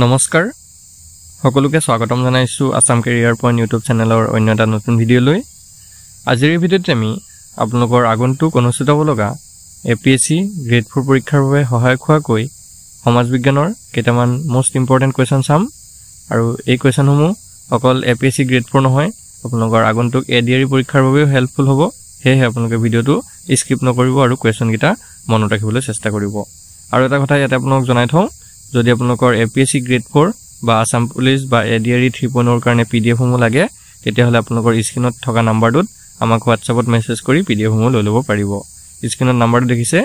নমস্কাৰ সকলোকে স্বাগতম জনাইছো আসাম কেৰিয়াৰ পইণ্ট ইউটিউব চেনেলৰ অন্য এটা নতুন ভিডিঅ' লৈ আজিৰ এই ভিডিঅ'ত আমি আপোনালোকৰ আগন্তুক অনুষ্ঠিত হ'ব লগা এপিএসসি গ্ৰেড 4 পৰীক্ষাৰ বাবে সহায়ক হোৱাকৈ সমাজ বিজ্ঞানৰ কেইটামান মোষ্ট ইম্পৰ্টেন্ট কোৱেশ্চন চাম আৰু এই কোৱেশ্চনসমূহ অকল এপিএসসি গ্ৰেড 4 নহয় আপোনালোকৰ আগন্তুক এডিআৰই পৰীক্ষাৰ বাবেও হেল্পফুল হ'ব হেহে আপোনালোকে ভিডিঅ'টো স্কিপ নকৰিব আৰু কোৱেশ্চন কিটা মনত ৰাখিবলৈ চেষ্টা কৰিব আৰু এটা কথা ইয়াতে আপোনালোক জনাই থওঁ যদি আপোনালোকৰ এপিএসসি গ্ৰেড 4 বা আসাম পুলিচ বা এডিআৰই 3.0 কাৰণে পিডিএফ সমূহ লাগে তেতিয়া হলে আপোনালোকৰ স্ক্ৰিনত থকা নাম্বাৰটোত আমাক হোৱাটছআপত মেছেজ কৰি পিডিএফ সমূহ লৈ ল'ব পাৰিব স্ক্ৰিনত নাম্বাৰটো দেখিছে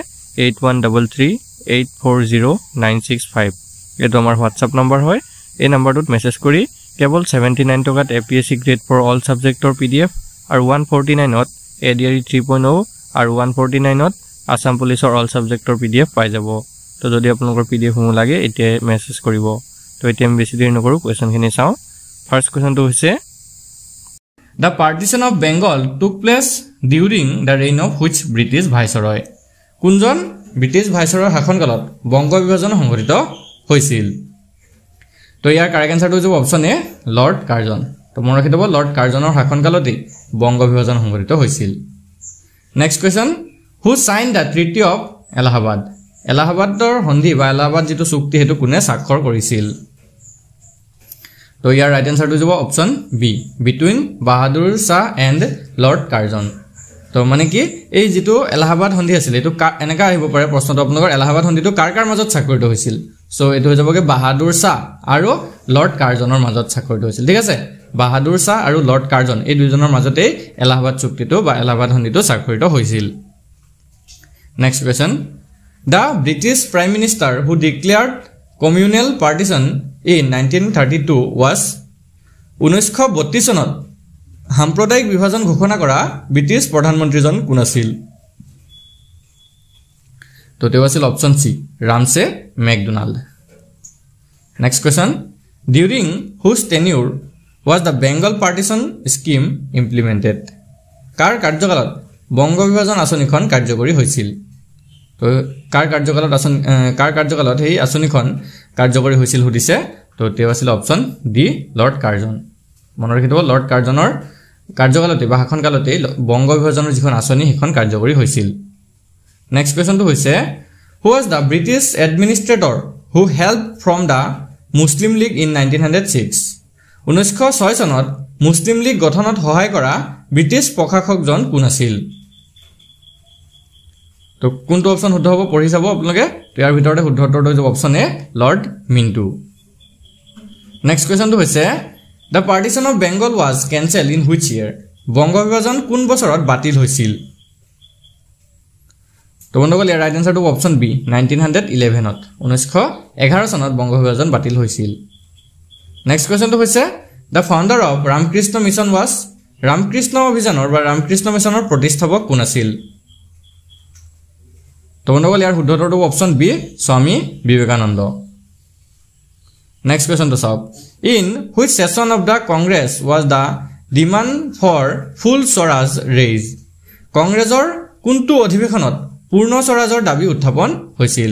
8133840965 এটো আমাৰ হোৱাটছআপ নম্বৰ হয় এই নাম্বাৰটোত মেছেজ কৰি কেৱল 79 টকাত এপিএসসি গ্ৰেড 4 অল সাবজেক্টৰ পিডিএফ আৰু 149ত এডিআৰই 3.0 আৰু 149ত আসাম পুলিচৰ অল সাবজেক্টৰ পিডিএফ পাই যাব তো যদি আপোনালোকৰ পিডিএফ সমূহ লাগে এতিয়া মেছেজ কৰিব তো এতিয়া আমি বেছি দেৰি নকৰো কোৱেশ্চনখিনি চাও ফাৰ্স্ট কোৱেশ্চনটো হৈছে The partition of Bengal took place during the reign of which British viceroy? কোনজন ব্ৰিটিছ ভাইসৰয়ৰ শাসনকালত বংগ বিভাজন সংঘটিত হৈছিল তো ইয়াৰ কাৰেক্ট আনসাৰটো হ'ব অপচন এ লৰ্ড কাৰ্জন তো মনত ৰাখি থব লৰ্ড কাৰ্জনৰ শাসনকালতে বংগ বিভাজন সংঘটিত হৈছিল next question who signed the treaty of Allahabad এলাহাবাদৰ সন্ধি বা এলাহাবাদ যেটো চুক্তি হেতু কোনে স্বাক্ষৰ কৰিছিল তো ইয়াৰ ৰাইট আনসাৰটো হ'ব option B between Bahadur Shah and lord Curzon তো মানে কি এই যেটো এলাহাবাদ সন্ধি আছিল এটো এনেকা আহিব পাৰে প্ৰশ্নটো আপোনালোকৰ এলাহাবাদ সন্ধিটো কাৰ মাজত স্বাক্ষৰিত হৈছিল সো এটো হৈ যাবগে বাহাদুৰ শাহ আৰু লৰ্ড কাৰ্জনৰ মাজত স্বাক্ষৰিত হৈছিল ঠিক আছে বাহাদুৰ শাহ আৰু লৰ্ড কাৰ্জন এই দুজনৰ মাজতে এলাহাবাদ চুক্তিটো বা এলাহাবাদ সন্ধিটো স্বাক্ষৰিত হৈছিল next question The British Prime Minister who declared communal partition in 1932 was 1932 চনত সাম্প্ৰদায়িক বিভাজন ঘোষণা কৰা ব্ৰিটিছ প্ৰধানমন্ত্ৰীজন কোন আছিল তো তেও আছিল option C Ramsay MacDonald next question during whose tenure was the Bengal partition scheme implemented কাৰ কাৰ্যকালত বংগ বিভাজন আঁচনিখন কাৰ্যকৰী হৈছিল তো কাৰ কাৰ্যকালত এই আঁচনিখন কাৰ্যকৰী হৈছিল সুধিছে তো তেও আছিল অপচন ডি লৰ্ড কাৰ্জন মনত ৰাখি থব লৰ্ড কাৰ্জনৰ কাৰ্যকালতে বা শাসনকালতে বংগ বিভাজনৰ যিখন আঁচনি সেইখন কাৰ্যকৰী হৈছিল নেক্সট কোৱেশ্চনটো হৈছে who was the British administrator who help from the Muslim League in 1906 1906 চনত মুছলিম লীগ গঠনত সহায় কৰা ব্ৰিটিছ প্ৰশাসকজন কোন আছিল তো কোনটো অপচন শুদ্ধ হ'ব পঢ়ি চাব আপোনালোকে তো ইয়াৰ ভিতৰতে শুদ্ধ উত্তৰটো হ'ব অপচন এ লৰ্ড মিন্টু নেক্সট কোৱেশ্চনটো হৈছে The partition of Bengal was cancelled in which year? Banga বিভাজন কোন বছৰত বাতিল হৈছিল তো বন্ধুসকল ইয়াৰ ৰাইট আনসাৰটো অপচন বি 1911 ত 1911 চনত বংগ বিভাজন বাতিল হৈছিল নেক্সট কোৱেশ্চনটো হৈছে The founder of Ramakrishna mission was Ramakrishna অভিযানৰ বা ৰামকৃষ্ণ মিছনৰ প্ৰতিষ্ঠাপক কোন আছিল তো বন্ধুসকল ইয়াৰ শুদ্ধ উত্তৰটো option B Swami Vivekananda next question তো চাওক In which session of the Congress was the demand for full Swaraj raised? কংগ্ৰেছৰ কোনটো অধিৱেশনত পূৰ্ণ স্বৰাজৰ দাবী উত্থাপন হৈছিল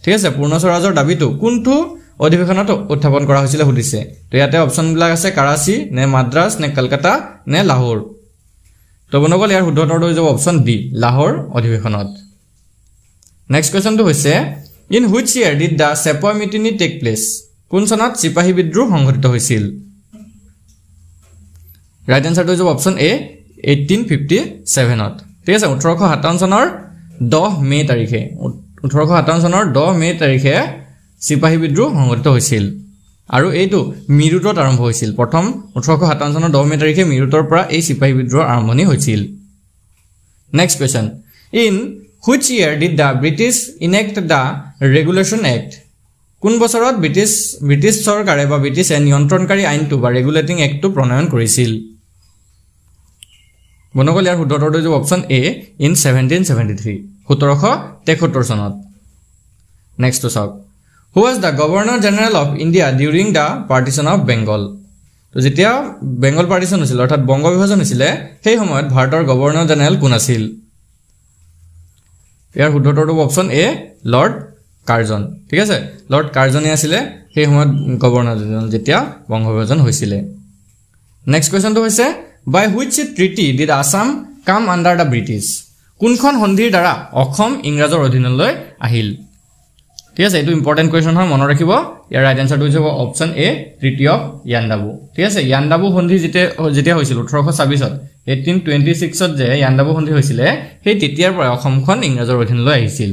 ঠিক আছে পূৰ্ণ স্বৰাজৰ দাবীটো কোনটো অধিৱেশনত উত্থাপন কৰা হৈছিল সুধিছে তো ইয়াতে অপচন বিলাক আছে কৰাচী নে মাদ্ৰাজ নে কলকাতা নে লাহোৰ তো বন্ধুসকল ইয়াৰ শুদ্ধ উত্তৰটো হ'ব অপচন ডি লাহোৰ অধিৱেশনত নেক্সট কোৱেশ্চনটো হৈছে In which year did the Sepoy Mutiny take place? কোন চনত সিপাহী বিদ্ৰোহ সংঘটিত হৈছিল ৰাইট আনসাৰটো হ'ব অপচন এ 1857 ত ঠিক আছে 1857 চনৰ 10 মে তাৰিখে 1857 চনৰ 10 মে তাৰিখে সিপাহী বিদ্ৰোহ সংঘটিত হৈছিল আৰু এইটো মিৰুতত আৰম্ভ হৈছিল প্ৰথম 1857 চনৰ 10 মে তাৰিখে মিৰুতৰ পৰা এই সিপাহী বিদ্ৰোহ আৰম্ভণি হৈছিল next question in which year did the British enact the Regulation Act কোন বছৰত ব্ৰিটিছ চৰকাৰে বা ব্ৰিটিছে নিয়ন্ত্ৰণকাৰী আইনটো বা ৰেগুলেটিং এক্টটো প্ৰণয়ন কৰিছিল বন্ধুসকল ইয়াৰ শুদ্ধ উত্তৰটো হ'ব অপচন এ ইন 1773 1773 চনত নেক্সট তো চাওক who was the governor general of India during the partition of Bengal তো যেতিয়া বেংগল পাৰ্টিশন হৈছিল অৰ্থাৎ বংগ বিভাজন হৈছিল সেই সময়ত ভাৰতৰ গভৰ্ণৰ জেনেৰেল কোন আছিল ইয়াৰ শুদ্ধ উত্তৰটো অপচন এ লৰ্ড কাৰ্জন ঠিক আছে লৰ্ড কাৰ্জনে আছিলে সেই সময়ত গভৰ্ণৰ জেনেৰেল যেতিয়া বংগবিভাজন হৈছিল নেক্সট কোৱেশ্চনটো হৈছে বাই হুইচ ট্ৰিটি ডিড আসাম কাম আন্ডাৰ দা ব্ৰিটিছ কোনখন সন্ধিৰ দ্বাৰা অসম ইংৰাজৰ অধীনলৈ আহিল ঠিক আছে এটো ইম্পৰ্টেন্ট কোৱেশ্চন হয় মনত ৰাখিব ইয়াৰ ৰাইট আনসাৰটো হৈছে option A treaty of Yandabo ঠিক আছে ইয়ান্দাবু সন্ধি যেতিয়া হৈছিল 1826 ত 1826 ত যে ইয়ান্দাবু সন্ধি হৈছিল সেই তেতিয়াৰ পৰা অসমখন ইংৰাজৰ অধীনলৈ আহিছিল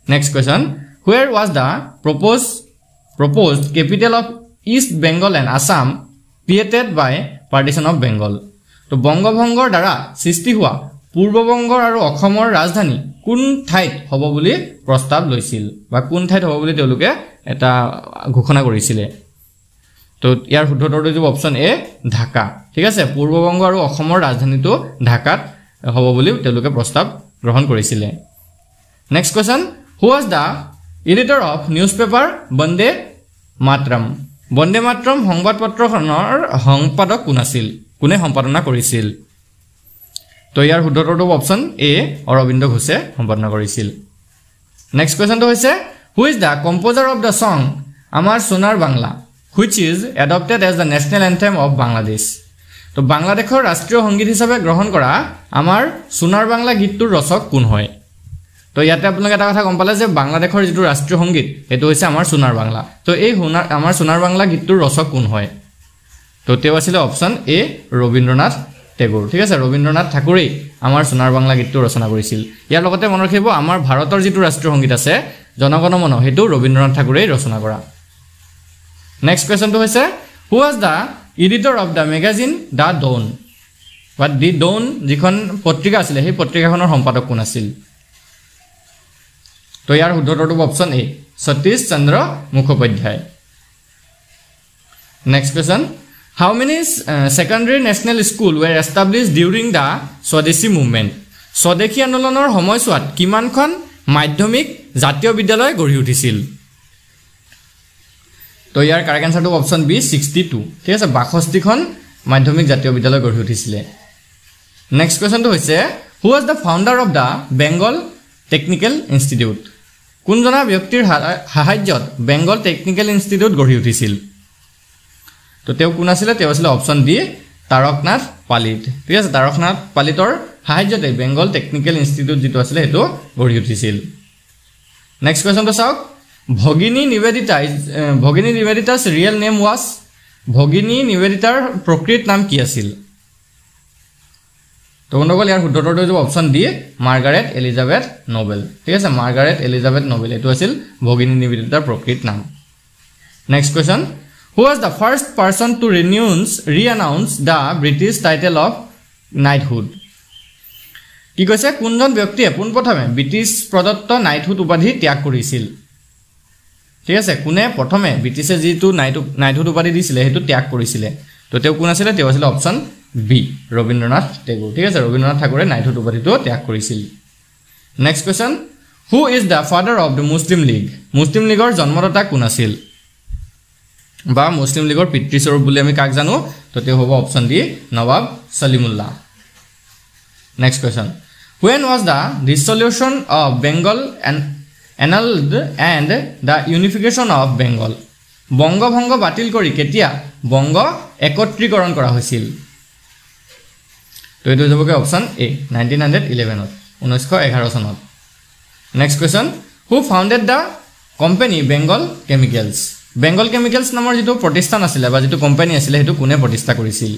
next question where was the proposed capital of East Bengal and Assam created by partition of Bengal তো বংগভংগৰ দ্বাৰা সৃষ্টি হোৱা পূৰ্ববংগৰ আৰু অসমৰ ৰাজধানী কোন ঠাইত হ'ব বুলি প্ৰস্তাৱ লৈছিল বা কোন ঠাইত হ'ব বুলি তেওঁলোকে এটা ঘোষণা কৰিছিল তো ইয়াৰ শুদ্ধটো হৈছে অপচন এ ঢাকা ঠিক আছে পূৰ্ববংগ আৰু অসমৰ ৰাজধানীটো ঢাকাত হ'ব বুলি তেওঁলোকে প্ৰস্তাৱ গ্ৰহণ কৰিছিল next question who was the editor of newspaper Bande Matram Bande Matram সংবাদপত্ৰখনৰ সম্পাদক কোন আছিল কোনে সম্পাদনা কৰিছিল তো ইয়াৰ শুদ্ধটো অপচন এ অৰবিন্দ ঘোষে সম্পাদনা কৰিছিল নেক্সট কোৱেশ্চনটো হৈছে who is the composer of the song Amar Sonar Bangla which is adopted as the national anthem of Bangladesh তো বাংলাদেশৰ ৰাষ্ট্ৰীয় সংগীত হিচাপে গ্ৰহণ কৰা আমাৰ সোনাৰ বাংলা গীতটোৰ ৰচক কোন হয় তো ইয়াতে আপোনালোকে এটা কথা গম পালে যে বাংলাদেশৰ যেটো ৰাষ্ট্ৰীয় সংগীত এটো হৈছে আমাৰ সোনাৰ বাংলা তো এই আমাৰ সোনাৰ বাংলা গীতটোৰ ৰচক কোন হয় তো তেও আছিল অপচন এ ৰবীন্দ্ৰনাথ টেগোৰ ঠিক আছে ৰবীন্দ্ৰনাথ ঠাকুৰেই আমাৰ সোনাৰ বাংলা গীতটো ৰচনা কৰিছিল ইয়াৰ লগতে মনত ৰাখিব আমাৰ ভাৰতৰ যেটো ৰাষ্ট্ৰীয় সংগীত আছে জনগণ মন হেতু ৰবীন্দ্ৰনাথ ঠাকুৰেই ৰচনা কৰা নেক্সট কোৱেশ্চনটো হৈছে who was the editor of the magazine The Dawn বা দি ডন যিখন পত্ৰিকা আছিল সেই পত্ৰিকাখনৰ সম্পাদক কোন আছিল তো ইয়াৰ শুদ্ধটো option A Satish Chandra Mukhopadhyay next question how many secondary national school were established during the Swadeshi movement স্বদেশী আন্দোলনৰ সময়ছোৱাত কিমানখন মাধ্যমিক জাতীয় বিদ্যালয় গঢ়ি উঠিছিল তো ইয়াৰ কাৰেক্ট আনসাৰটো অপচন বি 62 ঠিক আছে 62খন মাধ্যমিক জাতীয় বিদ্যালয় গঢ়ি উঠিছিল নেক্সট কোৱেশ্চনটো হৈছে who was the founder of the Bengal Technical Institute কোনজনা ব্যক্তিৰ সাহায্যত বেংগল টেকনিক্যাল ইনষ্টিটিউট গঢ়ি উঠিছিল তো তেও কোন আছিল তেও আছিল অপচন ডি তাৰকনাথ পালিত ঠিক আছে তাৰকনাথ পালিতৰ সাহায্যতে বেংগল টেকনিক্যাল ইনষ্টিটিউট যেটো আছিল হেতু গঢ়ি উঠিছিল নেক্সট কোৱেশ্চনটো চাওক ভগিনী নিবেদিতা's real name was ভগিনী নিবেদিতাৰ প্ৰকৃত নাম কি আছিল তো বন্ধুসকল ইয়াৰ শুদ্ধটো হৈছে option D Margaret Elizabeth Nobel ঠিক আছে মাৰ্গাৰেট এলিজাবেথ নোবেল এটো আছিল ভগিনী নিবেদিতাৰ প্ৰকৃত নাম next question who was the first person to re-announce the British title of knighthood কি কৈছে কোনজন ব্যক্তিয়ে পোনপ্ৰথমে ব্ৰিটিছ প্ৰদত্ত নাইটহুড উপাধি ত্যাগ কৰিছিল ঠিক আছে কোনে প্ৰথমে ব্ৰিটিছে যেটো নাইটহুড উপাধি দিছিলে হেতু ত্যাগ কৰিছিল তো তেও কোন আছিল তেও আছিল অপচন বি ৰবীন্দ্ৰনাথ টেগোৰ ঠিক আছে ৰবীন্দ্ৰনাথ ঠাকুৰে নাইটহুড উপাধিটো ত্যাগ কৰিছিল next question who is the father of the Muslim League মুসলিম লীগৰ জন্মদাতা কোন আছিল বা মুসলিম লীগৰ পিতৃস্বৰূপ বুলি আমি কাক জানো তো তেও হ'ব option D Nawab Salimullah next question when was the dissolution of Bengal annulled and the unification of Bengal বংগভংগ বাতিল কৰি কেতিয়া বংগ একত্ৰীকৰণ কৰা হৈছিল তো এটো হ'ব অপচন এ 1911 1911 চনত next question who founded the company Bengal Chemicals নামৰ যেটো প্ৰতিষ্ঠান আছিল বা যেটো কোম্পানী আছিল হেতু কোনে প্ৰতিষ্ঠা কৰিছিল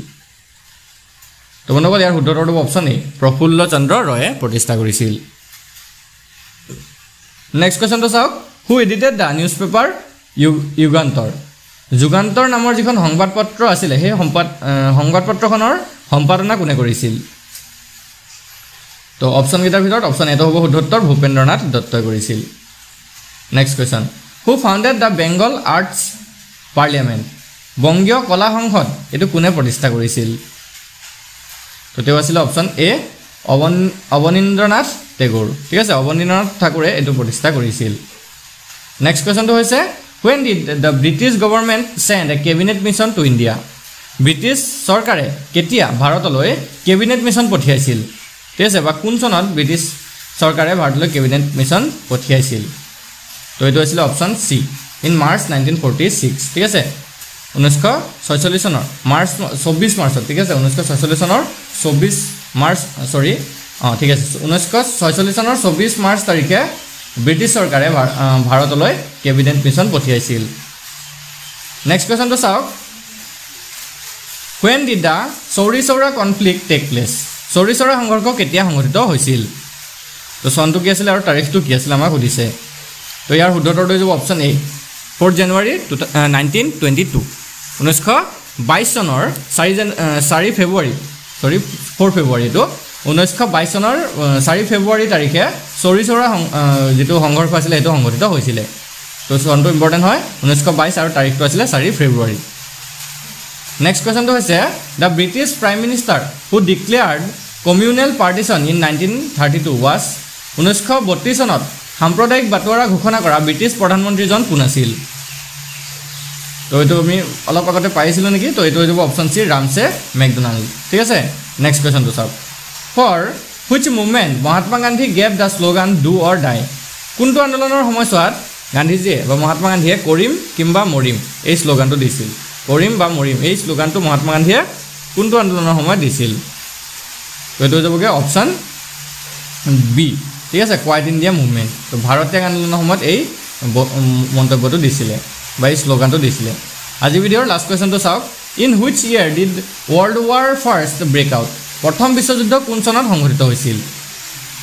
তো বন্ধুসকল ইয়াৰ শুদ্ধটো অপচন এ প্ৰফুল্ল চন্দ্ৰ ৰয়ে প্ৰতিষ্ঠা কৰিছিল নেক্সট কোৱেশ্চনটো চাওক who edited the newspaper যুগান্তৰ নামৰ যিখন সংবাদপত্ৰ আছিল সেই সংবাদপত্ৰখনৰ সম্পাদনা কোনে কৰিছিল তো অপচন কেইটাৰ ভিতৰত অপচন এটো হ'ব শুদ্ধ উত্তৰ ভূপেন্দ্ৰনাথ দত্তই কৰিছিল next question who founded the Bengal Arts Parliament বংগীয় কলা সংসদ এটো কোনে প্ৰতিষ্ঠা কৰিছিল তো তেও আছিল অপচন এ অবনীন্দ্ৰনাথ টেগোৰ ঠিক আছে অবনীন্দ্ৰনাথ ঠাকুৰে এটো প্ৰতিষ্ঠা কৰিছিল নেক্সট কোৱেশ্চনটো হৈছে when did the British government send a cabinet mission to India British চৰকাৰে কেতিয়া ভাৰতলৈ কেবিনেট মিছন পঠিয়াইছিল ঠিক আছে বা কোন চনত ব্ৰিটিছ চৰকাৰে ভাৰতলৈ কেবিনেট মিছন পঠিয়াইছিল তো এইটো আছিল অপশ্যন সি ইন মাৰ্চ 1946 ঠিক আছে 1946 চনৰ মাৰ্চ 24 মাৰ্চত ঠিক আছে 1946 চনৰ 24 মাৰ্চ সৰি ঠিক আছে 1946 চনৰ 24 মাৰ্চ তাৰিখে ব্ৰিটিছ চৰকাৰে ভাৰতলৈ কেবিনেট মিছন পঠিয়াইছিল নেক্সট কোৱেশ্চনটো চাওক when did the Chori Chora conflict take place Chori Chora সংঘৰ্ষ কেতিয়া সংঘটিত হৈছিল তো সনটো কি আছিল আৰু তাৰিখটো কি আছিল আমাক সুধিছে তো ইয়াৰ শুদ্ধটো যাব অপশ্যন এ 4 জানুৱাৰী 1922 1922 চনৰ 4 ফেব্ৰুৱাৰী সৰি 4 ফেব্ৰুৱাৰী তো 1922 চনৰ 4 ফেব্ৰুৱাৰী তাৰিখে চৰি চৰা যেটো সংঘৰ্ষ আছিল এটো সংঘটিত হৈছিল তো সনটো ইম্পৰ্টেন্ট হয় 1922 আৰু তাৰিখটো আছিল 4 ফেব্ৰুৱাৰী নেক্সট কোৱেশ্চনটো হৈছে the British Prime Minister who declared communal partition in 1932 was 1932 চনত সাম্প্ৰদায়িক বাটোৱাৰা ঘোষণা কৰা ব্ৰিটিছ প্ৰধানমন্ত্ৰীজন কোন আছিল তো এটো আমি অলপ আগতে পাইছিল নেকি তো এটো যাব অপশ্যন সি ৰামছে মেকডোনাল্ড ঠিক আছে নেক্সট কোৱেশ্চনটো চাওক for which movement Mahatma Gandhi gave the slogan do or die কোনটো আন্দোলনৰ সময়ছোৱাত গান্ধীজীয়ে বা মহাত্মা গান্ধীয়ে কৰিম কিংবা মৰিম এই স্লোগানটো দিছিল কৰিম বা মৰিম এই স্লোগানটো মহাত্মা গান্ধীয়ে কোনটো আন্দোলনৰ সময়ত দিছিল তো এটো যাবগে অপশ্যন বি ঠিক আছে কোৱাইট ইণ্ডিয়া মুভমেন্ট তো ভাৰতীয় আন্দোলনৰ সময়ত এই মন্তব্যটো দিছিল বা এই স্লোগানটো দিছিল আজি ভিডিঅ'ৰ লাষ্ট কোৱেশ্চনটো চাওক in which year did world war first break out প্ৰথম বিশ্বযুদ্ধ কোন চনত সংঘটিত হৈছিল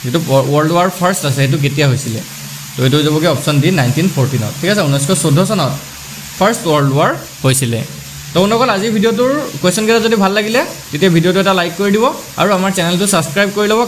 যেটো ওয়াৰ্ল্ড ওয়াৰ ফাৰ্ষ্ট আছে এটো কেতিয়া হৈছিল তো এটো যাবগে অপশ্যন ডি 1914 ঠিক আছে 1914 চনত ফাৰ্ষ্ট ওয়াৰ্ল্ড ওয়াৰ হৈছিল তো অনুকল আজি ভিডিঅ'টোৰ কোৱেশ্চন কেইটা যদি ভাল লাগিলে তেতিয়া ভিডিঅ'টো এটা লাইক কৰি দিব আৰু আমাৰ চেনেলটো সাবস্ক্ৰাইব কৰি লব